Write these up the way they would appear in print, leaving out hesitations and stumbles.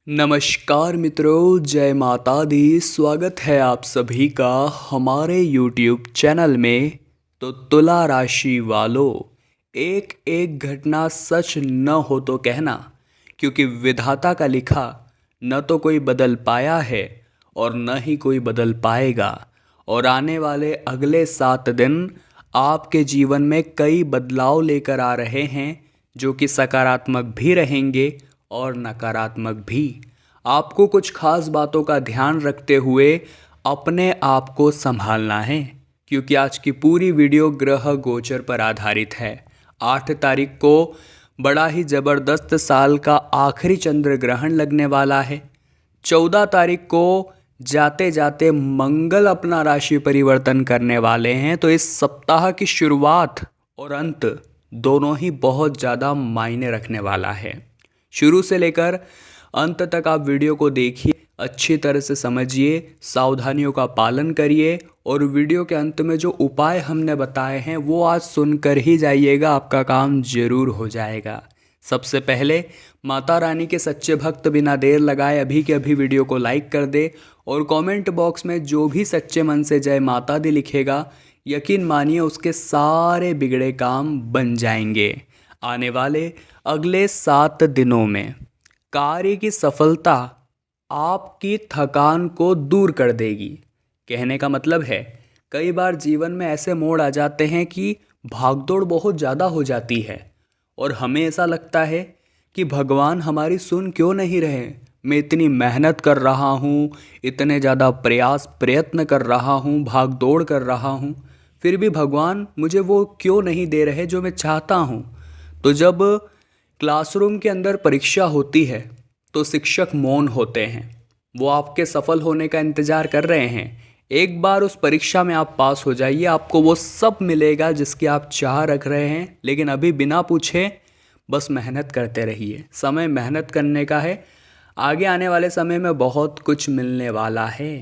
नमस्कार मित्रों, जय माता दी। स्वागत है आप सभी का हमारे YouTube चैनल में। तो तुला राशि वालों, एक एक घटना सच न हो तो कहना, क्योंकि विधाता का लिखा न तो कोई बदल पाया है और न ही कोई बदल पाएगा। और आने वाले अगले 7 दिन आपके जीवन में कई बदलाव लेकर आ रहे हैं, जो कि सकारात्मक भी रहेंगे और नकारात्मक भी। आपको कुछ खास बातों का ध्यान रखते हुए अपने आप को संभालना है, क्योंकि आज की पूरी वीडियो ग्रह गोचर पर आधारित है। 8 तारीख को बड़ा ही ज़बरदस्त साल का आखिरी चंद्र ग्रहण लगने वाला है। 14 तारीख को जाते जाते मंगल अपना राशि परिवर्तन करने वाले हैं। तो इस सप्ताह की शुरुआत और अंत दोनों ही बहुत ज़्यादा मायने रखने वाला है। शुरू से लेकर अंत तक आप वीडियो को देखिए, अच्छी तरह से समझिए, सावधानियों का पालन करिए और वीडियो के अंत में जो उपाय हमने बताए हैं वो आज सुनकर ही जाइएगा, आपका काम जरूर हो जाएगा। सबसे पहले माता रानी के सच्चे भक्त बिना देर लगाए अभी के अभी वीडियो को लाइक कर दे और कमेंट बॉक्स में जो भी सच्चे मन से जय माता दी लिखेगा, यकीन मानिए उसके सारे बिगड़े काम बन जाएंगे। आने वाले अगले 7 दिनों में कार्य की सफलता आपकी थकान को दूर कर देगी। कहने का मतलब है, कई बार जीवन में ऐसे मोड़ आ जाते हैं कि भागदौड़ बहुत ज़्यादा हो जाती है और हमें ऐसा लगता है कि भगवान हमारी सुन क्यों नहीं रहे। मैं इतनी मेहनत कर रहा हूँ, इतने ज़्यादा प्रयत्न कर रहा हूँ, भागदौड़ कर रहा हूँ, फिर भी भगवान मुझे वो क्यों नहीं दे रहे जो मैं चाहता हूँ। तो जब क्लासरूम के अंदर परीक्षा होती है तो शिक्षक मौन होते हैं, वो आपके सफल होने का इंतज़ार कर रहे हैं। एक बार उस परीक्षा में आप पास हो जाइए, आपको वो सब मिलेगा जिसकी आप चाह रख रहे हैं। लेकिन अभी बिना पूछे बस मेहनत करते रहिए। समय मेहनत करने का है, आगे आने वाले समय में बहुत कुछ मिलने वाला है।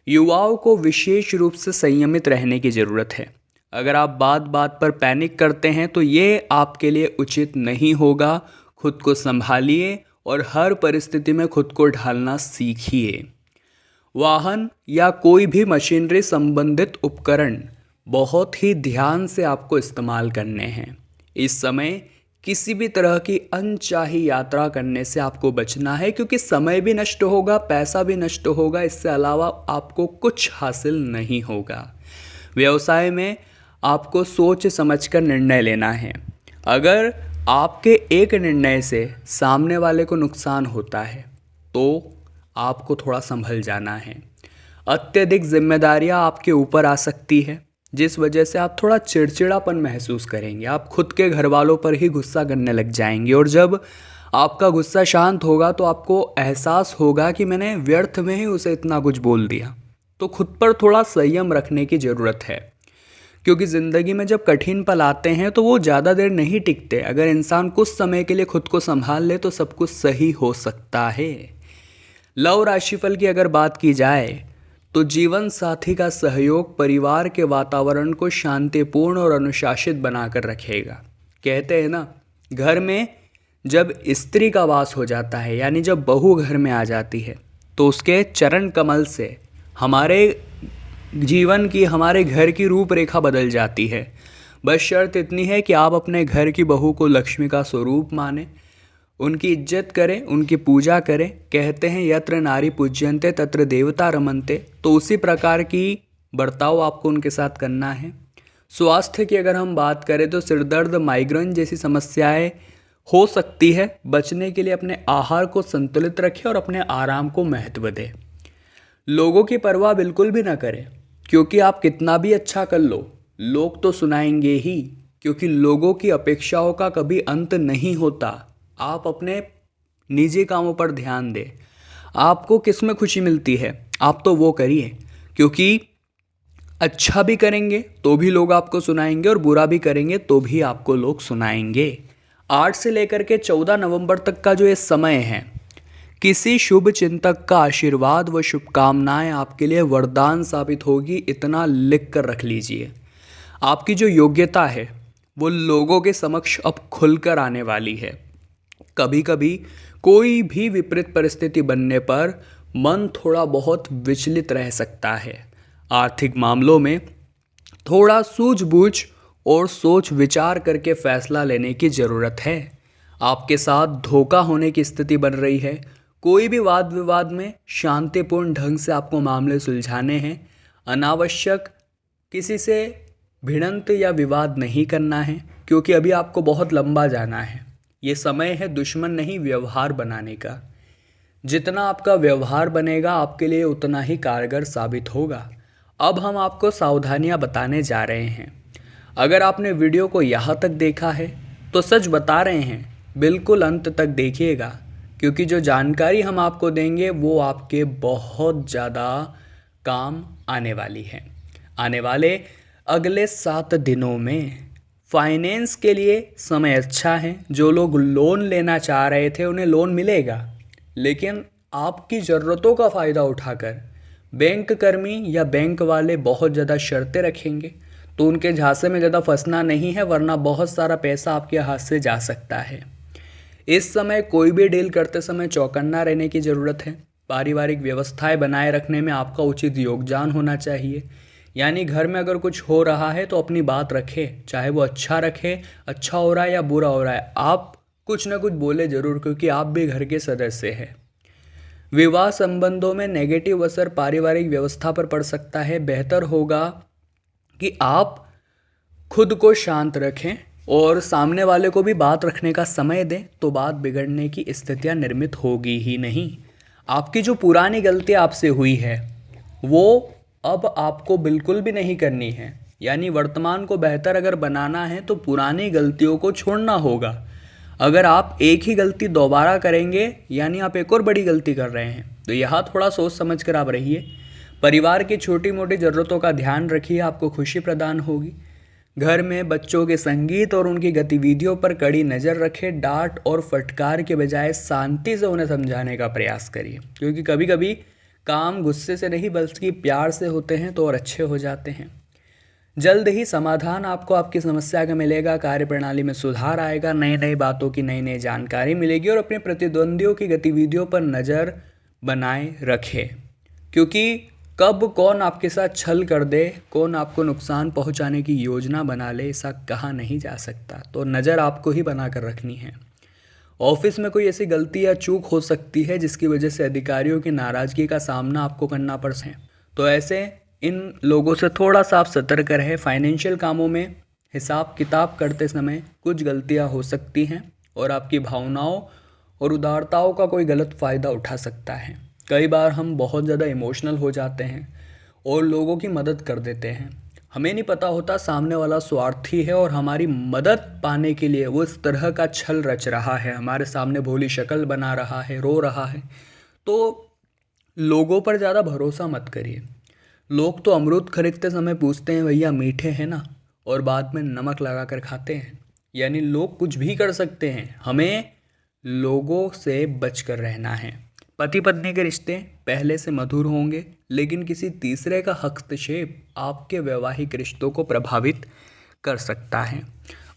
युवाओं को विशेष रूप से संयमित रहने की ज़रूरत है। अगर आप बात बात पर पैनिक करते हैं तो ये आपके लिए उचित नहीं होगा। खुद को संभालिए और हर परिस्थिति में खुद को ढालना सीखिए। वाहन या कोई भी मशीनरी संबंधित उपकरण बहुत ही ध्यान से आपको इस्तेमाल करने हैं। इस समय किसी भी तरह की अनचाही यात्रा करने से आपको बचना है, क्योंकि समय भी नष्ट होगा, पैसा भी नष्ट होगा, इससे अलावा आपको कुछ हासिल नहीं होगा। व्यवसाय में आपको सोच समझकर निर्णय लेना है। अगर आपके एक निर्णय से सामने वाले को नुकसान होता है तो आपको थोड़ा संभल जाना है। अत्यधिक जिम्मेदारियां आपके ऊपर आ सकती है, जिस वजह से आप थोड़ा चिड़चिड़ापन महसूस करेंगे। आप खुद के घर वालों पर ही गुस्सा करने लग जाएंगे और जब आपका गुस्सा शांत होगा तो आपको एहसास होगा कि मैंने व्यर्थ में ही उसे इतना कुछ बोल दिया। तो खुद पर थोड़ा संयम रखने की ज़रूरत है, क्योंकि ज़िंदगी में जब कठिन पल आते हैं तो वो ज़्यादा देर नहीं टिकते। अगर इंसान कुछ समय के लिए खुद को संभाल ले तो सब कुछ सही हो सकता है। लव राशिफल की अगर बात की जाए तो जीवन साथी का सहयोग परिवार के वातावरण को शांतिपूर्ण और अनुशासित बनाकर रखेगा। कहते हैं ना, घर में जब स्त्री का वास हो जाता है, यानी जब बहू घर में आ जाती है, तो उसके चरण कमल से हमारे जीवन की, हमारे घर की रूपरेखा बदल जाती है। बस शर्त इतनी है कि आप अपने घर की बहू को लक्ष्मी का स्वरूप माने, उनकी इज्जत करें, उनकी पूजा करें। कहते हैं यत्र नारी पूज्यन्ते तत्र देवता रमन्ते, तो उसी प्रकार की बर्ताव आपको उनके साथ करना है। स्वास्थ्य की अगर हम बात करें तो सिरदर्द, माइग्रेन जैसी समस्याएं हो सकती है। बचने के लिए अपने आहार को संतुलित रखें और अपने आराम को महत्व दें। लोगों की परवाह बिल्कुल भी ना करें, क्योंकि आप कितना भी अच्छा कर लो, लोग तो सुनाएंगे ही, क्योंकि लोगों की अपेक्षाओं का कभी अंत नहीं होता। आप अपने निजी कामों पर ध्यान दें। आपको किस में खुशी मिलती है आप तो वो करिए, क्योंकि अच्छा भी करेंगे तो भी लोग आपको सुनाएंगे और बुरा भी करेंगे तो भी आपको लोग सुनाएंगे। 8 से लेकर के 14 नवंबर तक का जो ये समय है, किसी शुभ चिंतक का आशीर्वाद व शुभकामनाएं आपके लिए वरदान साबित होगी, इतना लिख कर रख लीजिए। आपकी जो योग्यता है वो लोगों के समक्ष अब खुलकर आने वाली है। कभी कभी कोई भी विपरीत परिस्थिति बनने पर मन थोड़ा बहुत विचलित रह सकता है। आर्थिक मामलों में थोड़ा सूझबूझ और सोच विचार करके फैसला लेने की ज़रूरत है। आपके साथ धोखा होने की स्थिति बन रही है। कोई भी वाद विवाद में शांतिपूर्ण ढंग से आपको मामले सुलझाने हैं। अनावश्यक किसी से भिड़ंत या विवाद नहीं करना है, क्योंकि अभी आपको बहुत लंबा जाना है। ये समय है दुश्मन नहीं व्यवहार बनाने का। जितना आपका व्यवहार बनेगा आपके लिए उतना ही कारगर साबित होगा। अब हम आपको सावधानियां बताने जा रहे हैं। अगर आपने वीडियो को यहाँ तक देखा है तो सच बता रहे हैं, बिल्कुल अंत तक देखिएगा, क्योंकि जो जानकारी हम आपको देंगे वो आपके बहुत ज़्यादा काम आने वाली है। आने वाले अगले 7 दिनों में फाइनेंस के लिए समय अच्छा है। जो लोग लोन लेना चाह रहे थे उन्हें लोन मिलेगा, लेकिन आपकी ज़रूरतों का फ़ायदा उठाकर बैंक कर्मी या बैंक वाले बहुत ज़्यादा शर्तें रखेंगे, तो उनके झांसे में ज़्यादा फंसना नहीं है, वरना बहुत सारा पैसा आपके हाथ से जा सकता है। इस समय कोई भी डील करते समय चौकन्ना रहने की ज़रूरत है। पारिवारिक व्यवस्थाएं बनाए रखने में आपका उचित योगदान होना चाहिए। यानी घर में अगर कुछ हो रहा है तो अपनी बात रखे, चाहे वो अच्छा रखे, अच्छा हो रहा है या बुरा हो रहा है, आप कुछ ना कुछ बोले ज़रूर, क्योंकि आप भी घर के सदस्य हैं। विवाह संबंधों में नेगेटिव असर पारिवारिक व्यवस्था पर पड़ सकता है। बेहतर होगा कि आप खुद को शांत रखें और सामने वाले को भी बात रखने का समय दें, तो बात बिगड़ने की स्थितियां निर्मित होगी ही नहीं। आपकी जो पुरानी गलती आपसे हुई है वो अब आपको बिल्कुल भी नहीं करनी है। यानी वर्तमान को बेहतर अगर बनाना है तो पुरानी गलतियों को छोड़ना होगा। अगर आप एक ही गलती दोबारा करेंगे यानी आप एक और बड़ी गलती कर रहे हैं, तो यहाँ थोड़ा सोच समझ कर आप रहिए। परिवार की छोटी मोटी ज़रूरतों का ध्यान रखिए, आपको खुशी प्रदान होगी। घर में बच्चों के संगीत और उनकी गतिविधियों पर कड़ी नज़र रखें। डांट और फटकार के बजाय शांति से उन्हें समझाने का प्रयास करिए, क्योंकि कभी कभी काम गुस्से से नहीं बल्कि प्यार से होते हैं तो और अच्छे हो जाते हैं। जल्द ही समाधान आपको आपकी समस्या का मिलेगा। कार्यप्रणाली में सुधार आएगा। नई नई बातों की नई नई जानकारी मिलेगी। और अपने प्रतिद्वंदियों की गतिविधियों पर नज़र बनाए रखें, क्योंकि कब कौन आपके साथ छल कर दे, कौन आपको नुकसान पहुंचाने की योजना बना ले, ऐसा कहा नहीं जा सकता। तो नज़र आपको ही बना कर रखनी है। ऑफिस में कोई ऐसी गलती या चूक हो सकती है जिसकी वजह से अधिकारियों की नाराज़गी का सामना आपको करना पड़ सकता है, तो ऐसे इन लोगों से थोड़ा सा आप सतर्क रहें। फाइनेंशियल कामों में हिसाब किताब करते समय कुछ गलतियां हो सकती हैं और आपकी भावनाओं और उदारताओं का कोई गलत फ़ायदा उठा सकता है। कई बार हम बहुत ज़्यादा इमोशनल हो जाते हैं और लोगों की मदद कर देते हैं। हमें नहीं पता होता सामने वाला स्वार्थी है और हमारी मदद पाने के लिए वो इस तरह का छल रच रहा है, हमारे सामने भोली शक्ल बना रहा है, रो रहा है। तो लोगों पर ज़्यादा भरोसा मत करिए। लोग तो अमरूद खरीदते समय पूछते हैं भैया मीठे हैं ना, और बाद में नमक लगा कर खाते हैं। यानी लोग कुछ भी कर सकते हैं, हमें लोगों से बच कर रहना है। पति पत्नी के रिश्ते पहले से मधुर होंगे, लेकिन किसी तीसरे का हस्तक्षेप आपके वैवाहिक रिश्तों को प्रभावित कर सकता है।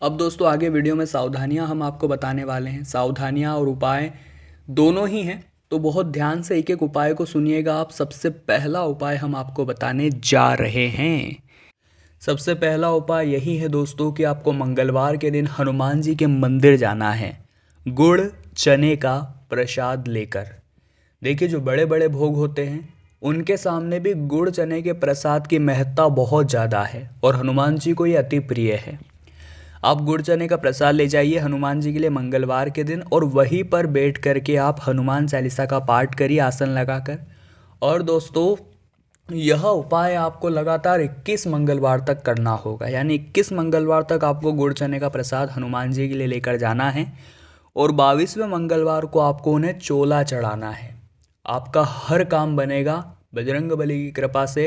अब दोस्तों आगे वीडियो में सावधानियां हम आपको बताने वाले हैं। सावधानियां और उपाय दोनों ही हैं, तो बहुत ध्यान से एक एक उपाय को सुनिएगा आप। सबसे पहला उपाय हम आपको बताने जा रहे हैं। सबसे पहला उपाय यही है दोस्तों कि आपको मंगलवार के दिन हनुमान जी के मंदिर जाना है, गुड़ चने का प्रसाद लेकर। देखिए जो बड़े बड़े भोग होते हैं उनके सामने भी गुड़ चने के प्रसाद की महत्ता बहुत ज़्यादा है और हनुमान जी को ये अति प्रिय है। आप गुड़ चने का प्रसाद ले जाइए हनुमान जी के लिए मंगलवार के दिन, और वहीं पर बैठ करके आप हनुमान चालीसा का पाठ करिए आसन लगाकर। और दोस्तों यह उपाय आपको लगातार 21 मंगलवार तक करना होगा। यानी 21 मंगलवार तक आपको गुड़ चने का प्रसाद हनुमान जी के लिए लेकर जाना है और 22वें मंगलवार को आपको उन्हें चोला चढ़ाना है। आपका हर काम बनेगा। बजरंगबली की कृपा से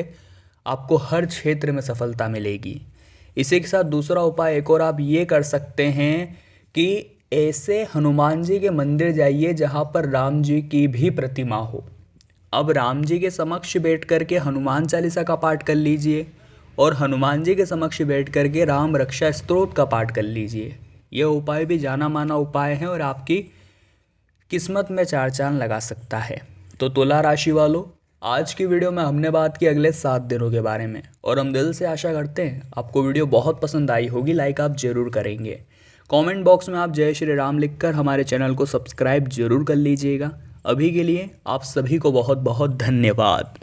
आपको हर क्षेत्र में सफलता मिलेगी। इसी के साथ दूसरा उपाय एक और आप ये कर सकते हैं कि ऐसे हनुमान जी के मंदिर जाइए जहाँ पर राम जी की भी प्रतिमा हो। अब राम जी के समक्ष बैठ करके हनुमान चालीसा का पाठ कर लीजिए और हनुमान जी के समक्ष बैठ करके राम रक्षा स्तोत्र का पाठ कर लीजिए। यह उपाय भी जाना माना उपाय है और आपकी किस्मत में चार चांद लगा सकता है। तो तुला राशि वालों, आज की वीडियो में हमने बात की अगले 7 दिनों के बारे में, और हम दिल से आशा करते हैं आपको वीडियो बहुत पसंद आई होगी। लाइक आप ज़रूर करेंगे। कमेंट बॉक्स में आप जय श्री राम लिखकर हमारे चैनल को सब्सक्राइब जरूर कर लीजिएगा। अभी के लिए आप सभी को बहुत बहुत धन्यवाद।